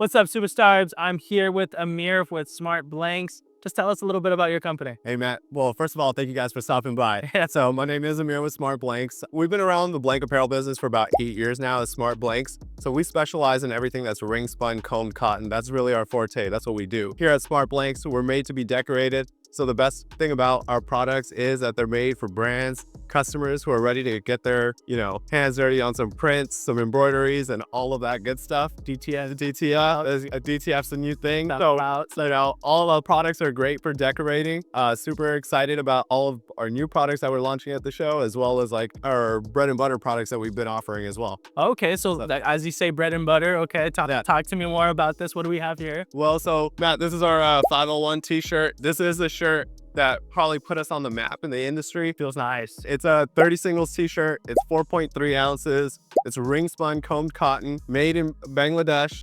What's up, superstars? I'm here with Amir with Smart Blanks. Just tell us a little bit about your company. Hey, Matt. Well, first of all, thank you guys for stopping by. So my name is Amir with Smart Blanks. We've been around the blank apparel business for about 8 years now as Smart Blanks. So we specialize in everything that's ring spun, combed cotton. That's really our forte. That's what we do. Here at Smart Blanks, we're made to be decorated. So the best thing about our products is that they're made for brands, customers who are ready to get their, hands dirty on some prints, some embroideries, and all of that good stuff. DTF's a new thing. So all of our products are great for decorating. Super excited about all of our new products that we're launching at the show, as well as like our bread and butter products that we've been offering as well. Okay, so as you say, bread and butter. Okay, talk to me more about this. What do we have here? Well, so Matt, this is our 501 t-shirt. This is a shirt that probably put us on the map in the industry. Feels nice. It's a 30 singles t-shirt. It's 4.3 ounces. It's ring spun combed cotton made in Bangladesh.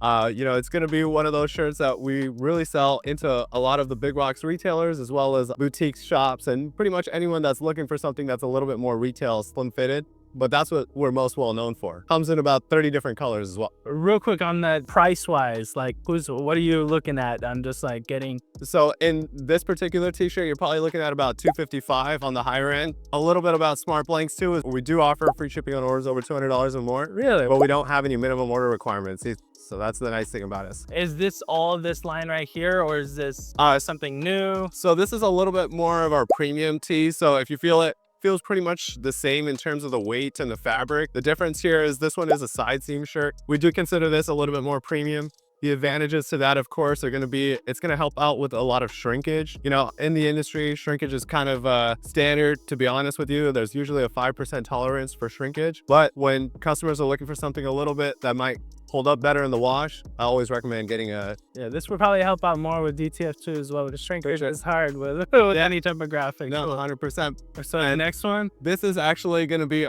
It's going to be one of those shirts that we really sell into a lot of the big box retailers, as well as boutique shops, and pretty much anyone that's looking for something that's a little bit more retail, slim fitted. But that's what we're most well known for. Comes in about 30 different colors as well. Real quick on that, price wise, like what are you looking at? I'm just like getting. So in this particular t-shirt, you're probably looking at about $255 on the higher end. A little bit about Smart Blanks too is we do offer free shipping on orders over $200 or more. Really? But we don't have any minimum order requirements. So that's the nice thing about us. Is this all this line right here, or is this something new? So this is a little bit more of our premium tee. So if you feel it, feels pretty much the same in terms of the weight and the fabric. The difference here is this one is a side seam shirt. We do consider this a little bit more premium. The advantages to that, of course, are going to be, it's going to help out with a lot of shrinkage. In the industry, shrinkage is kind of standard, to be honest with you. There's usually a 5% tolerance for shrinkage. But when customers are looking for something a little bit that might hold up better in the wash, I always recommend getting a... Yeah, this would probably help out more with DTF too as well. With the shrinkage, it's hard with any type of graphic. No, 100%. So the next one? This is actually going to be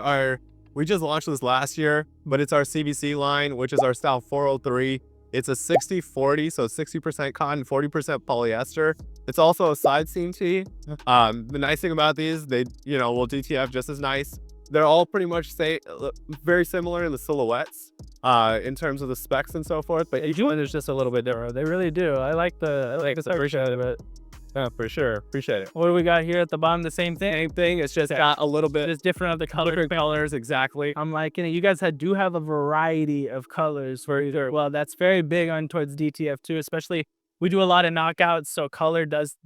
we just launched this last year, but it's our CVC line, which is our style 403. It's a 60-40, so 60% cotton, 40% polyester. It's also a side seam tee. The nice thing about these, they, will DTF just as nice. They're all pretty much very similar in the silhouettes, in terms of the specs and so forth. But each one is just a little bit different. They really do. I like this appreciate of it. Yeah, for sure. Appreciate it. What do we got here at the bottom? The same thing? Same thing. It's just got a little bit. It's different of the colors. Exactly. I'm liking it. You guys do have a variety of colors for either. Well, that's very big on towards DTF too, especially. We do a lot of knockouts, so color does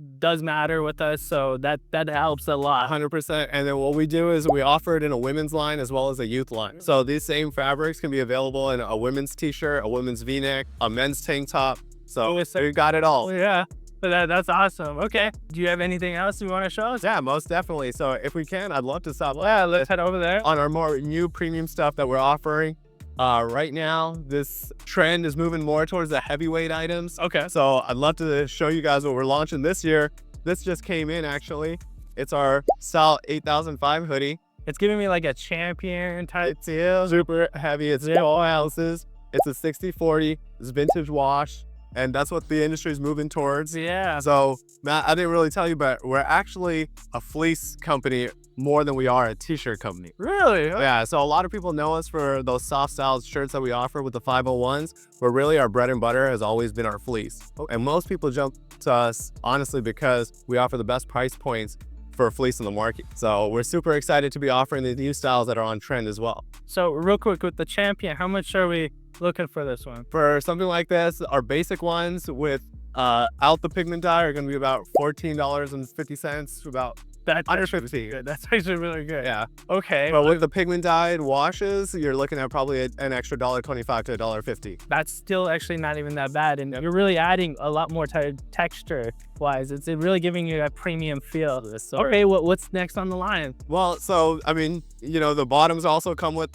matter with us, so that helps a lot. 100%. And then what we do is we offer it in a women's line as well as a youth line. So these same fabrics can be available in a women's t-shirt, a women's v-neck, a men's tank top. So we got it all. Yeah. That's awesome. Okay. Do you have anything else you want to show us? Yeah, most definitely. So if we can, I'd love to stop. Yeah, let's head over there. On our more new premium stuff that we're offering. Right now, this trend is moving more towards the heavyweight items. Okay. So I'd love to show you guys what we're launching this year. This just came in, actually. It's our style 8005 hoodie. It's giving me like a champion type. It's super heavy. It's 12 ounces. It's a 60-40. It's vintage wash. And that's what the industry is moving towards. Yeah. So, Matt, I didn't really tell you, but we're actually a fleece company more than we are a t-shirt company. Really? Yeah, so a lot of people know us for those soft styled shirts that we offer with the 501s, but really our bread and butter has always been our fleece. And most people jump to us, honestly, because we offer the best price points for fleece in the market. So we're super excited to be offering the new styles that are on trend as well. So real quick with the champion, how much are we looking for this one? For something like this, our basic ones out the pigment dye are going to be about $14.50, about That's under actually 50. good. That's actually really good. Yeah. Okay. But with the pigment-dyed washes, you're looking at probably an extra $1.25 to $1.50. That's still actually not even that bad, and you're really adding a lot more texture-wise. It's really giving you a premium feel to this. So, okay, what's next on the line? Well, so I mean, the bottoms also come with.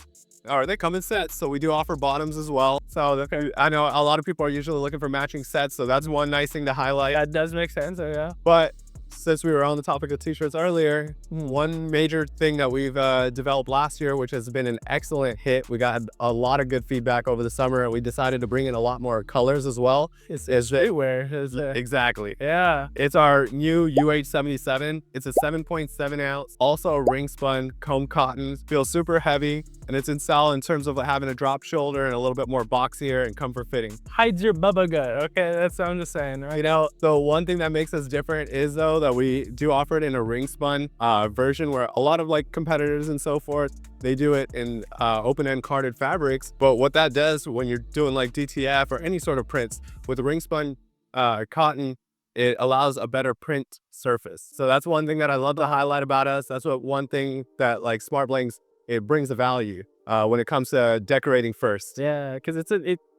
Or they come in sets, so we do offer bottoms as well. So I know a lot of people are usually looking for matching sets, so that's one nice thing to highlight. That does make sense, yeah. But since we were on the topic of t-shirts earlier, one major thing that we've developed last year, which has been an excellent hit, we got a lot of good feedback over the summer, and we decided to bring in a lot more colors as well. It's everywhere. Exactly. Yeah. It's our new UH77. It's a 7.7 ounce, also ring spun comb cotton. Feels super heavy. and it's in style in terms of having a drop shoulder and a little bit more boxier and comfort fitting. Hides your bubba gut. Okay, that's what I'm just saying, right? You know, the one thing that makes us different is though that we do offer it in a ring spun version, where a lot of like competitors and so forth, they do it in open-end carded fabrics. But what that does when you're doing like DTF or any sort of prints with the ring spun cotton, it allows a better print surface. So that's one thing that I love to highlight about us. That's what one thing that like Smart Blanks, it brings the value when it comes to decorating first. Yeah, because it's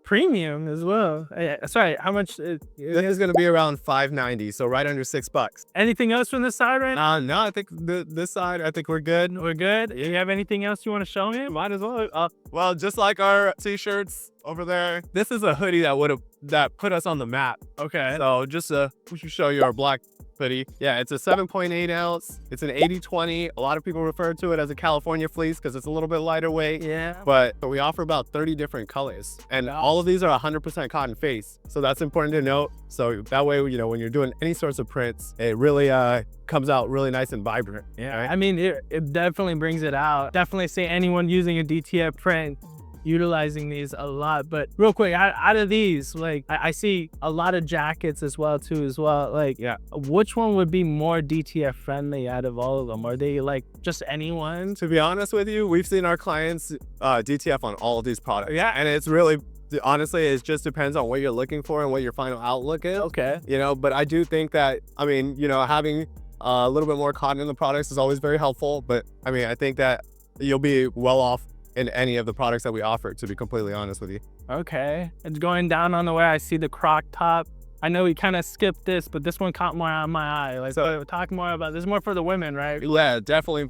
premium as well. Sorry, how much? This is going to be around $5.90, so right under $6. Anything else from this side right now? No, I think this side, I think we're good. We're good. You have anything else you want to show me? Might as well. Well, just like our t-shirts over there, this is a hoodie that put us on the map. Okay. So just we should show you our black hoodie. Yeah, it's a 7.8 ounce. It's an 80/20. A lot of people refer to it as a California fleece because it's a little bit lighter weight. Yeah. But we offer about 30 different colors, and all of these are 100% cotton face. So that's important to note. So that way, you know, when you're doing any sorts of prints, it really comes out really nice and vibrant. Yeah. Right? I mean, it definitely brings it out. Definitely see anyone using a DTF print utilizing these a lot. But real quick, out of these, like I see a lot of jackets as well like, yeah, which one would be more DTF friendly out of all of them? Are they like just anyone? To be honest with you, we've seen our clients DTF on all of these products. Yeah, and it's really, honestly, it just depends on what you're looking for and what your final outlook is. Okay. You know, but I do think that, I mean, you know, having a little bit more cotton in the products is always very helpful. But I mean, I think that you'll be well off in any of the products that we offer, to be completely honest with you. Okay. It's going down on the way. I see the croc top. I know we kind of skipped this, but this one caught more on my eye. Like, so talk more about this. Is more for the women, right? Yeah, definitely.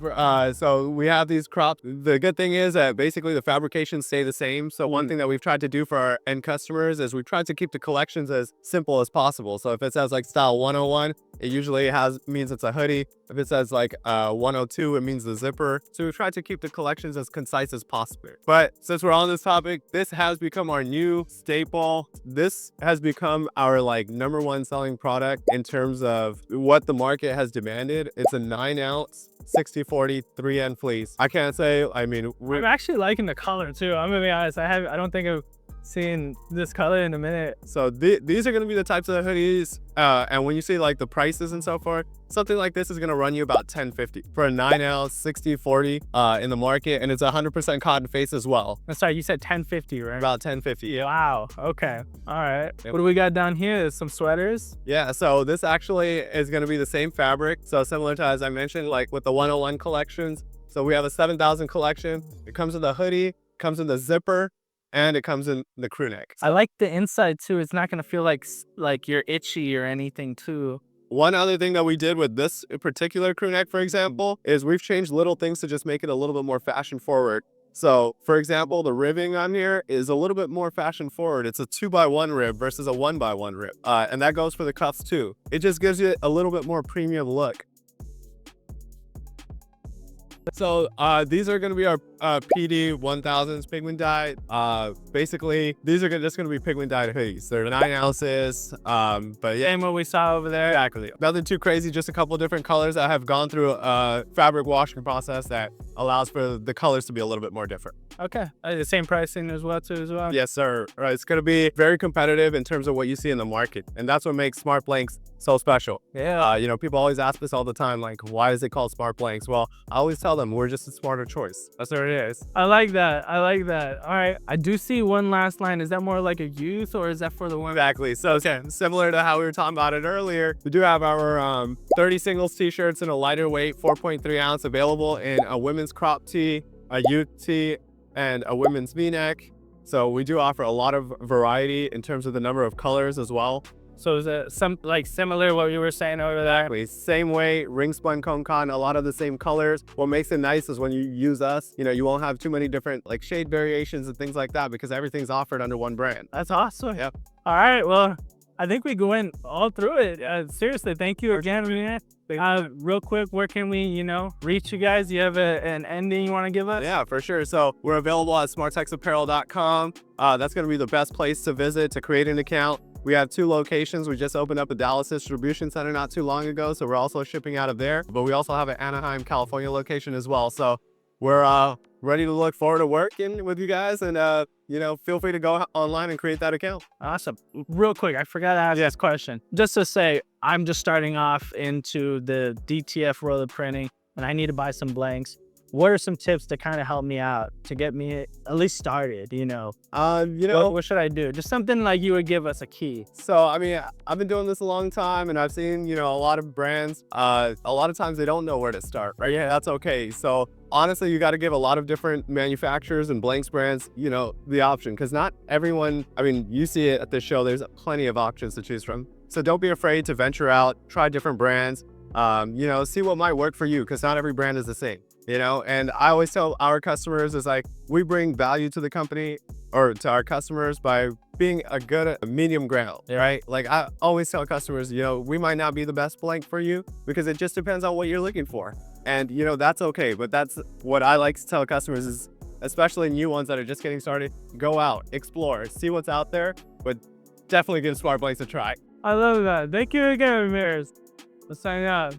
So we have these cropped. The good thing is that basically the fabrications stay the same. So one thing that we've tried to do for our end customers is we've tried to keep the collections as simple as possible. So if it says like style 101, it usually means it's a hoodie. If it says like 102, it means the zipper. So we've tried to keep the collections as concise as possible. But since we're on this topic, this has become our new staple. This has become our like #1 selling product in terms of what the market has demanded. It's a 9 ounce 60/40 3N fleece. I can't say, I mean, I'm actually liking the color too. I'm gonna be honest. I don't think I've seen this color in a minute. So these are going to be the types of hoodies, and when you see like the prices and so forth, something like this is going to run you about $10.50 for a 9 ounce 60/40 in the market, and it's 100% cotton face as well. I'm sorry, you said $10.50, right? About $10.50. Yeah. Wow. Okay. All right. Yep. What do we got down here? There's some sweaters. Yeah. So this actually is going to be the same fabric. So similar to, as I mentioned, like with the 101 collections. So we have a 7,000 collection. It comes in the hoodie, comes in the zipper, and it comes in the crew neck. I like the inside too. It's not gonna feel like you're itchy or anything too. One other thing that we did with this particular crew neck, for example, is we've changed little things to just make it a little bit more fashion forward. So for example, the ribbing on here is a little bit more fashion forward. It's a 2x1 rib versus a 1x1 rib. And that goes for the cuffs too. It just gives you a little bit more premium look. So these are going to be our PD 1000s pigment-dyed. Basically, these are just going to be pigment-dyed hoodies. They're 9 ounces, but yeah. Same what we saw over there. Exactly. Nothing too crazy, just a couple of different colors that have gone through a fabric washing process that allows for the colors to be a little bit more different. Okay. The same pricing as well too as well? Yes, sir. Right. It's going to be very competitive in terms of what you see in the market. And that's what makes Smart Blanks so special. Yeah. You know, people always ask this all the time, like, why is it called Smart Blanks? Well, I always tell them we're just a smarter choice. That's what it is. I like that. I like that. All right. I do see one last line. Is that more like a youth or is that for the women? Exactly. So okay, similar to how we were talking about it earlier, we do have our 30 singles t-shirts in a lighter weight 4.3 ounce available in a women's crop tee, a youth tee, and a women's v-neck. So we do offer a lot of variety in terms of the number of colors as well. So is it similar what you were saying over there? Exactly. Same way, ring spun cone cotton, a lot of the same colors. What makes it nice is when you use us, you know, you won't have too many different like shade variations and things like that because everything's offered under one brand. That's awesome. Yep. All right. Well, I think we went all through it. Seriously, thank you again, man. Real quick, where can we, you know, reach you guys? Do you have an ending you want to give us? Yeah, for sure. So we're available at smartexapparel.com. That's going to be the best place to visit to create an account. We have 2 locations. We just opened up a Dallas distribution center not too long ago, so we're also shipping out of there. But we also have an Anaheim, California location as well. So we're ready to look forward to working with you guys. And, you know, feel free to go online and create that account. Awesome. Real quick, I forgot to ask this question. Just to say, I'm just starting off into the DTF roller printing and I need to buy some blanks. What are some tips to kind of help me out to get me at least started, you know? What should I do? Just something like you would give us a key. So, I mean, I've been doing this a long time and I've seen, you know, a lot of brands, a lot of times they don't know where to start, right? Yeah, that's okay. So honestly, you got to give a lot of different manufacturers and blanks brands, you know, the option, because not everyone, I mean, you see it at this show, there's plenty of options to choose from. So don't be afraid to venture out, try different brands, you know, see what might work for you, because not every brand is the same. You know, and I always tell our customers is like, we bring value to the company or to our customers by being a good medium ground, right? Like I always tell customers, you know, we might not be the best blank for you because it just depends on what you're looking for. And, you know, that's okay. But that's what I like to tell customers is, especially new ones that are just getting started, go out, explore, see what's out there, but definitely give Smart Blanks a try. I love that. Thank you again, Amir. Let's sign out.